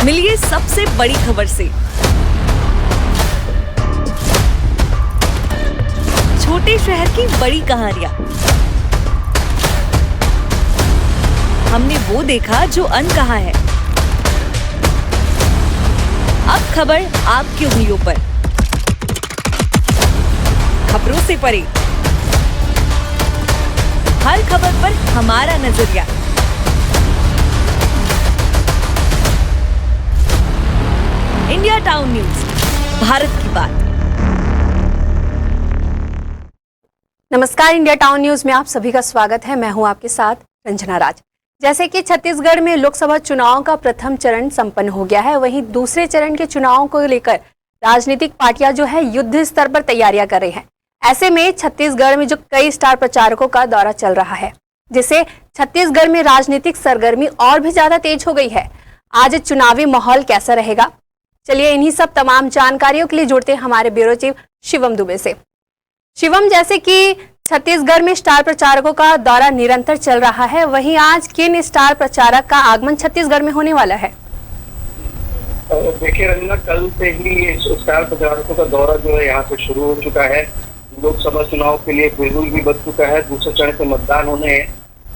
मिलिए सबसे बड़ी खबर से। छोटे शहर की बड़ी कहानियां। हमने वो देखा जो अनकहा है। अब खबर आपकी उंगलियों पर। खबरों से परे, हर खबर पर हमारा नजरिया। इंडिया टाउन न्यूज, भारत की बात। नमस्कार, इंडिया टाउन न्यूज में आप सभी का स्वागत है। मैं हूं आपके साथ रंजना राज। जैसे कि छत्तीसगढ़ में लोकसभा चुनाव का प्रथम चरण संपन्न हो गया है, वहीं दूसरे चरण के चुनावों को लेकर राजनीतिक पार्टियां जो है युद्ध स्तर पर तैयारियां कर रही हैं। ऐसे में छत्तीसगढ़ में जो कई स्टार प्रचारकों का दौरा चल रहा है, जिससे छत्तीसगढ़ में राजनीतिक सरगर्मी और भी ज्यादा तेज हो गई है। आज चुनावी माहौल कैसा रहेगा, चलिए इन्हीं सब तमाम जानकारियों के लिए जुड़ते हैं हमारे ब्यूरो चीफ शिवम दुबे से। शिवम, जैसे कि छत्तीसगढ़ में स्टार प्रचारकों का दौरा निरंतर चल रहा है, वहीं आज किन स्टार प्रचारक का आगमन छत्तीसगढ़ में होने वाला है? देखिए रंजना, कल से ही स्टार प्रचारकों का दौरा जो है यहाँ से शुरू हो चुका है। लोकसभा चुनाव के लिए बिल्कुल भी बच चुका है। दूसरे चरण के मतदान होने हैं।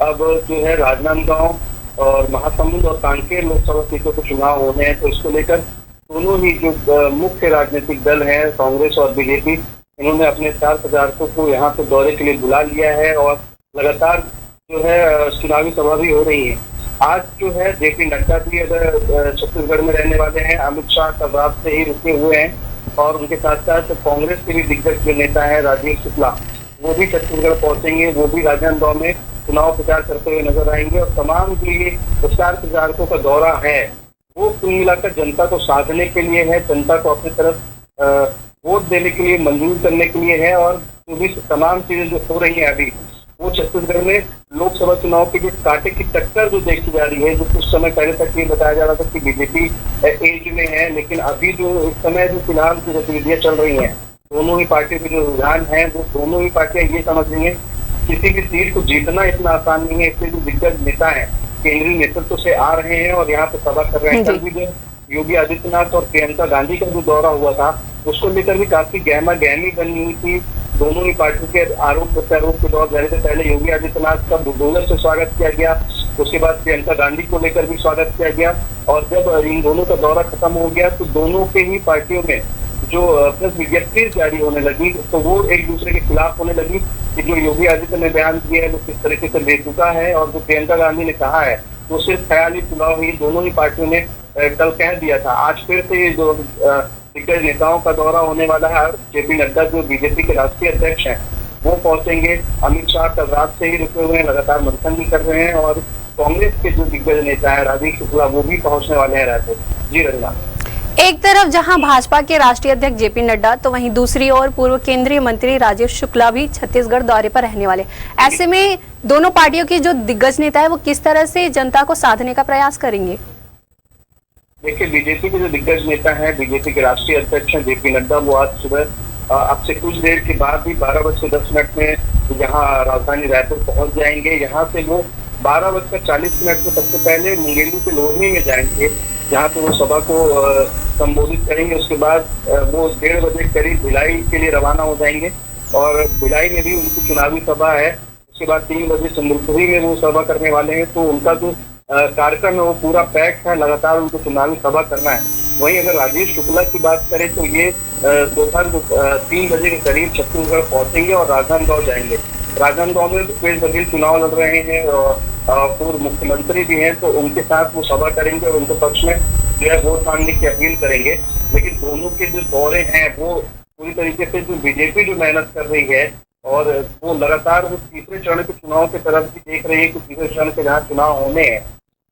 अब जो है राजनांदगांव और महासमुंद और कांकेर लोकसभा सीटों के चुनाव होने हैं, तो इसको लेकर दोनों ही जो मुख्य राजनीतिक दल हैं, कांग्रेस और बीजेपी, इन्होंने अपने स्टार प्रचारकों को यहाँ पे दौरे के लिए बुला लिया है और लगातार जो है चुनावी सभा भी हो रही है। आज जो है जेपी नड्डा भी अगर छत्तीसगढ़ में रहने वाले हैं। अमित शाह कल रात से ही रुके हुए हैं और उनके साथ साथ कांग्रेस के भी दिग्गज जो नेता है राजीव शुक्ला, वो भी छत्तीसगढ़ पहुंचेंगे। वो भी राजनांदगांव में चुनाव प्रचार करते हुए नजर आएंगे और तमाम जो ये स्टार प्रचारकों का दौरा है वो कुल मिलाकर जनता को साधने के लिए है, जनता को अपनी तरफ वोट देने के लिए, मंजूर करने के लिए है। और जो भी तमाम चीजें जो हो रही हैं अभी, वो छत्तीसगढ़ में लोकसभा चुनाव की जो कांटे की टक्कर जो देखी जा रही है, जो कुछ समय पहले तक ये बताया जा रहा था कि बीजेपी एज में है, लेकिन अभी जो इस समय जो फिलहाल की गतिविधियां चल रही हैं, दोनों ही पार्टियों के जो रुझान है, वो दोनों ही पार्टियां ये समझ रही है किसी भी सीट को जीतना इतना आसान नहीं है। इसलिए जो दिग्गज नेता है केंद्रीय नेतृत्व से आ रहे हैं और यहाँ पे सभा कर रहे हैं। कल भी जो योगी आदित्यनाथ और प्रियंका गांधी का जो दौरा हुआ था, उसको लेकर भी काफी गहमा गहमी बनी हुई थी। दोनों ही पार्टियों के आरोप प्रत्यारोप के दौर जाने से पहले योगी आदित्यनाथ का बुलडोजर से स्वागत किया गया, उसके बाद प्रियंका गांधी को लेकर भी स्वागत किया गया। और जब इन दोनों का दौरा खत्म हो गया तो दोनों के ही पार्टियों में जो प्रेस विज्ञप्ति जारी होने लगी, तो वो एक दूसरे के खिलाफ होने लगी कि जो योगी आदित्यनाथ ने बयान दिया है वो किस तरीके से बेतुका है, और जो प्रियंका गांधी ने कहा है वो सिर्फ ख्याली चुनाव ही दोनों ही पार्टियों ने कल कह दिया था। आज फिर से ये जो दिग्गज नेताओं का दौरा होने वाला है। जेपी नड्डा जो बीजेपी के राष्ट्रीय अध्यक्ष हैं, वो पहुंचेंगे। अमित शाह कल रात से ही रुके हुए हैं, लगातार मंथन भी कर रहे हैं। और कांग्रेस के जो दिग्गज नेता है राजीव शुक्ला, वो भी पहुंचने वाले हैं रायपुर। जी रंजना, एक तरफ जहां भाजपा के राष्ट्रीय अध्यक्ष जेपी नड्डा, तो वहीं दूसरी ओर पूर्व केंद्रीय मंत्री राजीव शुक्ला भी छत्तीसगढ़ दौरे पर रहने वाले। ऐसे में दोनों पार्टियों की जो दिग्गज नेता है वो किस तरह से जनता को साधने का प्रयास करेंगे? देखिए, बीजेपी के जो दिग्गज नेता है, बीजेपी के राष्ट्रीय अध्यक्ष हैं जेपी नड्डा, वो आज सुबह अब से कुछ देर के बाद ही 12:10 में यहाँ राजधानी रायपुर पहुंच जाएंगे। यहाँ से वो 12:40 में सबसे पहले मुंगेली के लोहनी में जाएंगे, जहाँ पे वो सभा को संबोधित करेंगे। उसके बाद वो 1:30 बजे करीब भिलाई के लिए रवाना हो जाएंगे और भिलाई में भी उनकी चुनावी सभा है। उसके बाद 3 बजे चंद्रपुरी में वो सभा करने वाले हैं। तो उनका जो कार्यक्रम है वो पूरा पैक है, लगातार उनको चुनावी सभा करना है। वहीं अगर राजीव शुक्ला की बात करें तो ये दोपहर 3 बजे के करीब छत्तीसगढ़ पहुंचेंगे और राजनांदगांव जाएंगे। राजनांदगांव में भूपेश बघेल चुनाव लड़ रहे हैं और पूर्व मुख्यमंत्री भी हैं, तो उनके साथ वो सभा करेंगे और उनके पक्ष में जो है वोट मांगने की अपील करेंगे। लेकिन दोनों के जो दौरे हैं वो पूरी तरीके से जो बीजेपी जो मेहनत कर रही है और वो लगातार वो तीसरे चरण के चुनाव की तरफ भी देख रही है कि तीसरे चरण के जहाँ चुनाव होने हैं,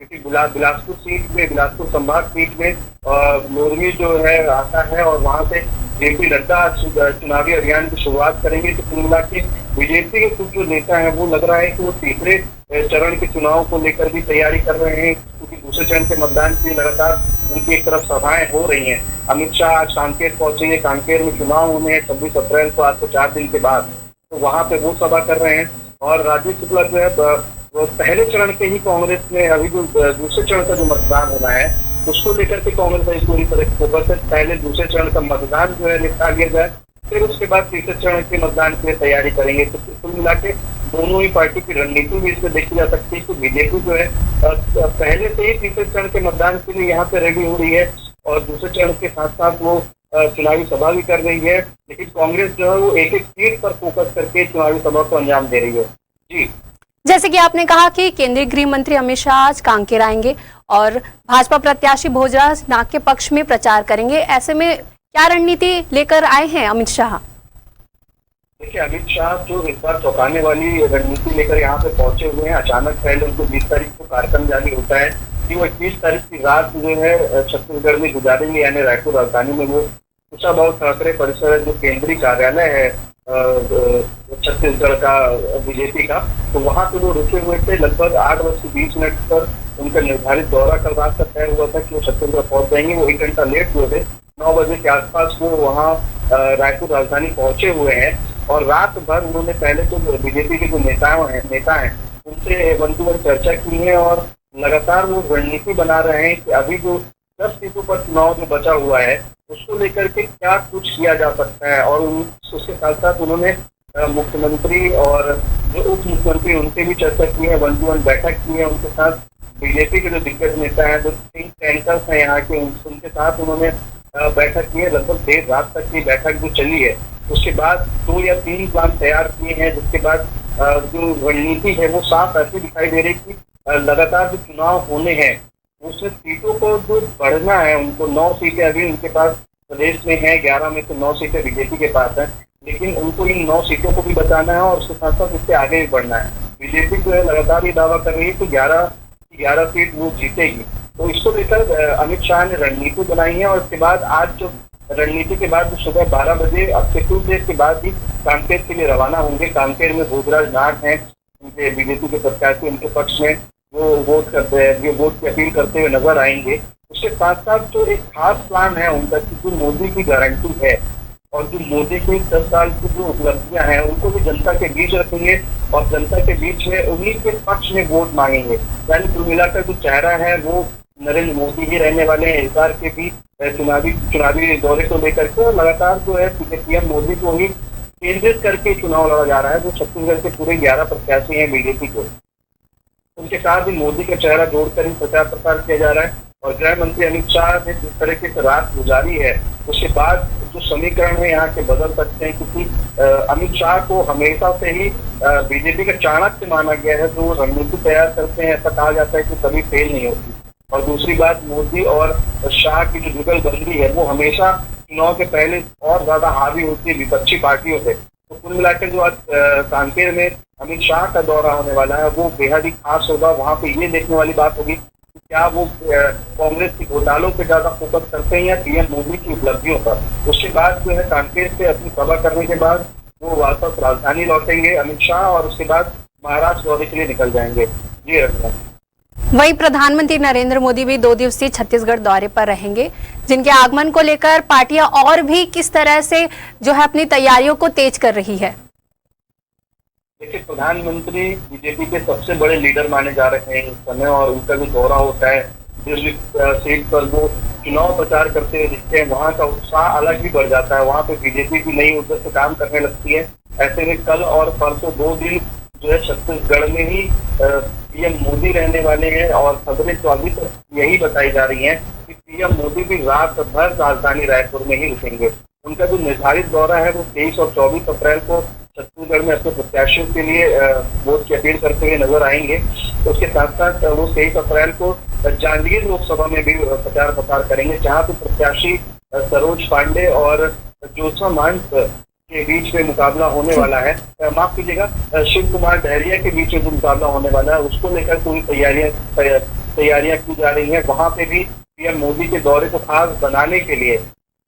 क्योंकि बिलासपुर सीट में, बिलासपुर संभाग सीट में लोरमी जो है आता है और वहाँ से जेपी नड्डा चुनावी अभियान की शुरुआत करेंगे। तो कुल मिला के बीजेपी के कुछ जो नेता है वो लग रहा है कि वो तीसरे चरण के चुनाव को लेकर भी तैयारी कर रहे हैं, क्योंकि दूसरे चरण के मतदान की लगातार उनकी एक तरफ सभाएं हो रही हैं। अमित शाह आज कांकेर पहुंचेंगे, कांकेर में चुनाव होने हैं 26 अप्रैल को, आज से 4 दिन के बाद, तो वहां पे वो सभा कर रहे हैं। और राजीव शुक्ला जो है वो पहले चरण के ही कांग्रेस में, अभी जो दूसरे चरण का जो मतदान होना है उसको लेकर के कांग्रेस का पूरी तरह से फोकस है। पहले दूसरे चरण का मतदान जो है निपटा लिया जाए, फिर उसके बाद तीसरे चरण के मतदान के लिए तैयारी करेंगे। तो कुल मिला के दोनों ही पार्टी की रणनीति भी इसमें देखी जा सकती है कि बीजेपी जो है पहले से ही तीसरे चरण के मतदान के लिए यहाँ पे रेडी हो रही है और दूसरे चरण के साथ साथ वो चुनावी सभा भी कर रही है। लेकिन कांग्रेस जो है वो एक एक सीट पर फोकस करके चुनावी सभा को अंजाम दे रही है। जी, जैसे कि आपने कहा कि केंद्रीय गृह मंत्री अमित शाह आज कांकेर आएंगे और भाजपा प्रत्याशी भोजराज नाग के पक्ष में प्रचार करेंगे। ऐसे में क्या रणनीति लेकर आए हैं अमित शाह? देखिए, अमित शाह जो इस बार चौंकाने वाली रणनीति लेकर यहाँ पे पहुंचे हुए हैं। अचानक पहले उनको 20 तारीख को कार्यक्रम जारी होता है कि वो 21 तारीख की रात जो है छत्तीसगढ़ में गुजारेंगे, यानी रायपुर राजधानी में वो कुशाभाऊ ठाकरे परिसर जो केंद्रीय कार्यालय है छत्तीसगढ़ का बीजेपी का, तो वहां पे वो रुके हुए थे। लगभग 8:20 पर उनका निर्धारित दौरा कल रात का तय हुआ था कि वो छत्तीसगढ़ पहुंच जाएंगे। वो 1 घंटा लेट हुए थे। 9 बजे के आसपास वो वहाँ रायपुर राजधानी पहुंचे हुए हैं और रात भर उन्होंने पहले तो बीजेपी के जो नेता हैं उनसे वन टू वन चर्चा की है और लगातार वो रणनीति बना रहे हैं कि अभी जो 10 सीटों पर चुनाव जो बचा हुआ है उसको लेकर के क्या कुछ किया जा सकता है। और उसके साथ साथ उन्होंने मुख्यमंत्री और जो उप मुख्यमंत्री उनसे भी चर्चा की है, वन टू वन बैठक की है उनके साथ। बीजेपी के जो दिग्गज नेता हैं, जो थिंक टैंकर्स हैं यहाँ के, उनके साथ उन्होंने बैठक की है। लगभग देर रात तक की बैठक जो चली है, उसके बाद 2 या 3 प्लान तैयार किए हैं, जिसके बाद जो रणनीति है वो साफ ऐसी दिखाई दे रही कि लगातार जो चुनाव होने हैं उसमें सीटों को जो बढ़ना है, उनको 9 सीटें अभी उनके पास प्रदेश में है, 11 में से 9 सीटें बीजेपी के पास है, लेकिन उनको इन 9 सीटों को भी बचाना है और उसके साथ साथ इससे आगे भी बढ़ना है। बीजेपी जो है लगातार ये दावा कर रही है कि 11 सीट वो जीतेगी। तो इसको लेकर अमित शाह ने रणनीति बनाई है और उसके बाद आज जो रणनीति के बाद सुबह 12 बजे अब से कुछ देर के बाद ही कांकेर के लिए रवाना होंगे। कांकेर में भोजराज नाग हैं, उनके बीजेपी के प्रत्याशी, उनके पक्ष में वो वोट की अपील करते हुए नजर आएंगे। उसके साथ साथ जो एक खास प्लान है उनका कि जो मोदी की गारंटी है और जो मोदी की 10 साल की जो उपलब्धियां हैं उनको भी जनता के बीच रखेंगे और जनता के बीच में उन्हीं के पक्ष में वोट मांगेंगे। यानी कुल मिलाकर जो चेहरा है वो नरेंद्र मोदी ही रहने वाले हैं। इस बार के भी चुनावी दौरे को लेकर के लगातार जो है पीएम मोदी को ही केंद्रित करके चुनाव लड़ा जा रहा है। जो छत्तीसगढ़ के पूरे 11 प्रत्याशी हैं बीजेपी को, उनके साथ भी मोदी का चेहरा जोड़कर ही प्रचार प्रसार किया जा रहा है। और गृह मंत्री अमित शाह ने जिस तरीके से रात गुजारी है, उसके बाद जो समीकरण है यहाँ के बदल सकते हैं, क्योंकि अमित शाह को हमेशा से ही बीजेपी का चाणक्य माना गया है। जो रणनीति तैयार करते हैं, ऐसा कहा जाता है कि कभी फेल नहीं होती। और दूसरी बात, मोदी और शाह की जो जुगलबंदी है वो हमेशा चुनाव के पहले और ज्यादा हावी होती है विपक्षी पार्टियों से। तो कुल मिलाकर जो आज कांकेर में अमित शाह का दौरा होने वाला है वो बेहद ही खास होगा। वहां पे ये देखने वाली बात होगी कि क्या वो कांग्रेस के घोटालों पे ज्यादा फोकस करते हैं या पीएम मोदी की उपलब्धियों पर। उसके बाद जो है कांकेर से अपनी सभा करने के बाद वो वापस राजधानी लौटेंगे अमित शाह और उसके बाद महाराष्ट्र दौरे के लिए निकल जाएंगे। जी रंजना। वहीं प्रधानमंत्री नरेंद्र मोदी भी 2 दिवसीय छत्तीसगढ़ दौरे पर रहेंगे, जिनके आगमन को लेकर पार्टियां और भी किस तरह से जो है अपनी तैयारियों को तेज कर रही है। देखिए, प्रधानमंत्री बीजेपी के सबसे बड़े लीडर माने जा रहे हैं इस समय और उनका जो दौरा होता है, जिस सीट पर वो चुनाव प्रचार करते हुए दिखते हैं, वहाँ का उत्साह अलग ही बढ़ जाता है। वहाँ पे बीजेपी भी नई ऊर्जा से काम करने लगती है। ऐसे में कल और परसों 2 दिन जो है छत्तीसगढ़ में ही पीएम मोदी रहने वाले हैं और खबरें तो अभी तक यही बताई जा रही हैं कि पीएम मोदी भी रात भर राजधानी रायपुर में ही रुकेंगे। उनका जो निर्धारित दौरा है वो 23 और 24 अप्रैल को छत्तीसगढ़ में अपने प्रत्याशियों के लिए वोट की अपील करते हुए नजर आएंगे। तो उसके साथ साथ वो 23 अप्रैल को जांजगीर लोकसभा में भी प्रचार प्रसार करेंगे, जहाँ पे प्रत्याशी सरोज पांडे और ज्योत्सना महंत के बीच में मुकाबला होने वाला है। माफ कीजिएगा, शिव कुमार डहरिया के बीच में जो मुकाबला होने वाला है उसको लेकर पूरी तैयारियां की जा रही हैं। वहां पे भी पीएम मोदी के दौरे को खास बनाने के लिए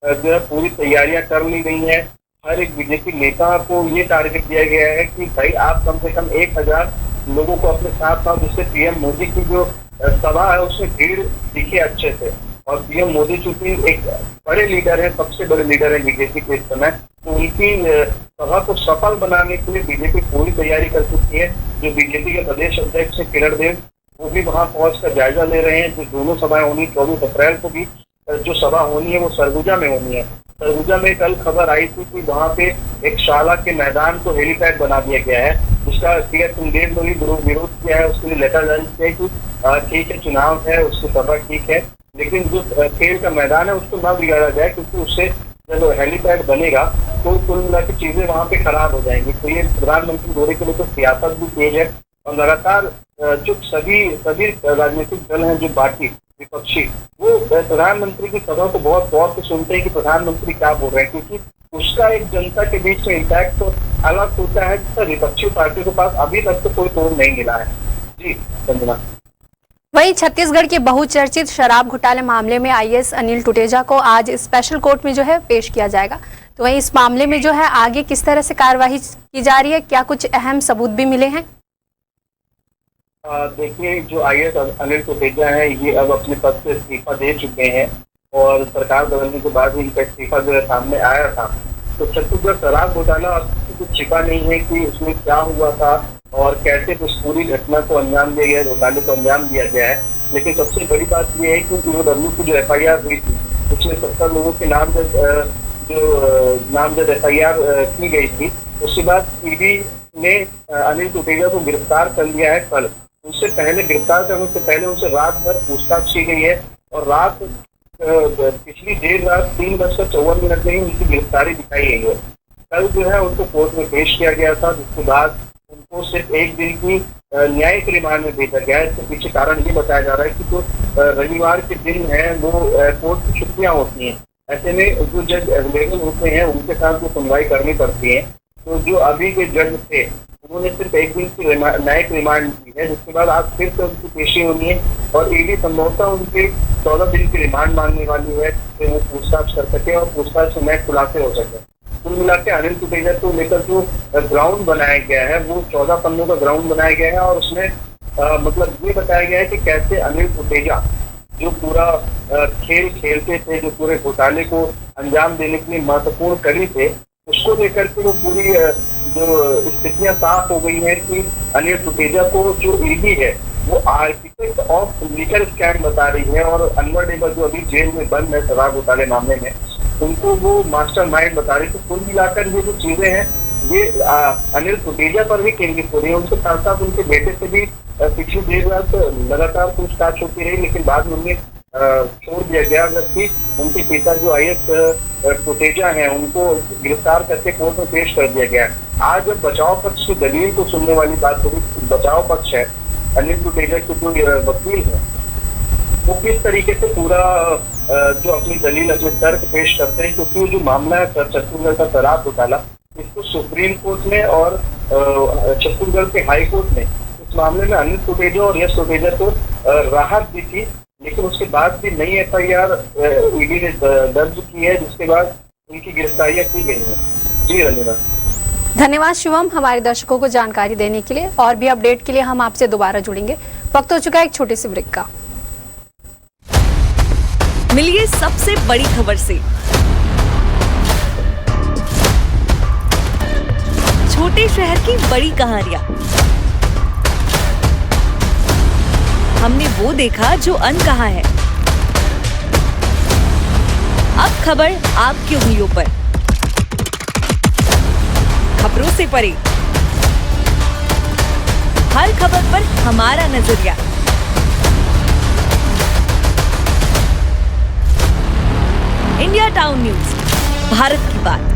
जो है पूरी तैयारियां कर ली गई हैं। हर एक बीजेपी नेता को ये टारगेट दिया गया है कि भाई आप कम से कम 1000 लोगों को अपने साथ साथ, जिससे पीएम मोदी की जो सभा है उसमें भीड़ दिखे अच्छे से। और पीएम मोदी चूंकि एक बड़े लीडर है, सबसे बड़े लीडर है बीजेपी के इस समय, तो उनकी सभा को सफल बनाने के लिए बीजेपी पूरी तैयारी कर चुकी है। जो बीजेपी के प्रदेश अध्यक्ष किरण देव वो भी वहां पहुंच कर जायजा ले रहे हैं। जो दोनों सभाएं होनी 24 अप्रैल को भी जो सभा होनी है वो सरगुजा में होनी है। सरगुजा में कल खबर आई थी कि वहां पे एक शाला के मैदान को हेलीपैड बना दिया गया है, जिसका सीएम सुखदेव ने भी विरोध किया है। उसके लिए लेटर जारी किया है कि ठीक है, चुनाव है, उसकी सभा ठीक है, लेकिन जो खेल का मैदान है उसको ना बिगाड़ा जाए, क्योंकि उससे जब हेलीपैड बनेगा तो कुल मिला की चीजें वहां पे खराब हो जाएंगी। तो ये प्रधानमंत्री दौरे के लिए तो सियासत भी तेज है और लगातार जो सभी राजनीतिक दल हैं, जो बाकी विपक्षी, वो प्रधानमंत्री की सभा को बहुत गौर से सुनते हैं कि प्रधानमंत्री क्या बोल रहे हैं, क्योंकि उसका एक जनता के बीच में इम्पैक्ट तो अलग होता है, जिसका विपक्षी पार्टी के पास अभी तक तो कोई तोड़ नहीं मिला है। जी संजना। वहीं छत्तीसगढ़ के बहुचर्चित शराब घोटाले मामले में आईएएस अनिल टुटेजा को आज स्पेशल कोर्ट में जो है पेश किया जाएगा। तो वहीं इस मामले में जो है आगे किस तरह से कार्यवाही की जा रही है, क्या कुछ अहम सबूत भी मिले हैं? देखिए, जो आईएएस अनिल टुटेजा है ये अब अपने पद से इस्तीफा दे चुके हैं और सरकार बदलने के बाद ही इनका इस्तीफा जो है सामने आया था। तो छत्तीसगढ़ शराब घोटाला कुछ छिपा नहीं है कि उसमें क्या हुआ था और कैसे उस पूरी घटना को अंजाम दिया गया, घोटाले को अंजाम दिया गया है। लेकिन सबसे बड़ी बात यह है कि ईओडब्ल्यू की जो FIR हुई थी उसमें 70 लोगों के नामजद FIR की गई थी। उसके बाद ईडी ने अनिल टुटेजा को गिरफ्तार कर लिया है कल। उससे पहले गिरफ्तार करने से पहले उनसे रात भर पूछताछ की गई है और पिछली देर रात 3:54 में ही उनकी गिरफ्तारी दिखाई गई है। कल जो है उनको कोर्ट में पेश किया गया था, जिसके बाद उनको सिर्फ एक दिन की न्यायिक रिमांड में भेजा गया है। इसके पीछे कारण ये बताया जा रहा है कि जो रविवार के दिन है वो कोर्ट की छुट्टियां होती हैं। ऐसे में जो जज अवेलेबल होते हैं उनके साथ वो सुनवाई करनी पड़ती है। तो जो अभी के जज थे उन्होंने सिर्फ एक दिन की न्यायिक रिमांड की है, जिसके बाद आज फिर से उनकी पेशी होनी है और ईडी संभवतः उनके 14 दिन की रिमांड मांगने वाली है, जिससे वो पूछताछ कर सके और पूछताछ से नए खुलासे हो सके। कुल मिला के अनिल टुटेजा को लेकर जो ग्राउंड बनाया गया है वो 14 पन्नों का ग्राउंड बनाया गया है और उसमें मतलब ये बताया गया है कि कैसे अनिल टुटेजा जो पूरा खेल खेलते थे, जो पूरे घोटाले को अंजाम देने के लिए महत्वपूर्ण कड़ी थे, उसको लेकर के वो पूरी जो स्थितियां साफ हो गई हैं कि अनिल टुटेजा को जो ईडी है वो आर्किटेक्ट ऑफ लीगल स्कैम बता रही है और अनवर डेबर जो अभी जेल में बंद है शराब घोटाले मामले में, उनको वो मास्टरमाइंड बता रही। तो कुल मिलाकर ये जो चीजें हैं ये अनिल टुटेजा पर भी केंद्रित हो रही है। उनके साथ साथ उनके बेटे से भी पिछली देर रात लगातार पूछताछ होती रही, लेकिन बाद में उन्हें छोड़ दिया गया। जबकि उनके पिता जो आईएएस टुटेजा हैं उनको गिरफ्तार करके कोर्ट में पेश कर दिया गया। आज जब बचाव पक्ष की दलील को सुनने वाली बात होगी, बचाव पक्ष है अनिल टुटेजा के जो वकील है वो किस तरीके से पूरा जो अपनी दलील अपने तर्क पेश करते हैं, क्योंकि जो मामला है छत्तीसगढ़ का शराब घोटाला, इसको सुप्रीम कोर्ट में और छत्तीसगढ़ के हाई कोर्ट में इस मामले में अनिल टुटेजा और यश टुटेजा को राहत दी थी, लेकिन उसके बाद भी नई FIR ईडी ने दर्ज की है, जिसके बाद उनकी गिरफ्तारियां की गई हैं। जी रंजना। धन्यवाद शिवम, हमारे दर्शकों को जानकारी देने के लिए। और भी अपडेट के लिए हम आपसे दोबारा जुड़ेंगे। वक्त हो चुका है एक छोटे से ब्रेक का। मिलिए सबसे बड़ी खबर से। छोटे शहर की बड़ी कहानियां। हमने वो देखा जो अनकहा है। अब खबर आपकी उंगलियों पर, खबरों से परे, हर खबर पर हमारा नजरिया। इंडिया टाउन न्यूज, भारत की बात।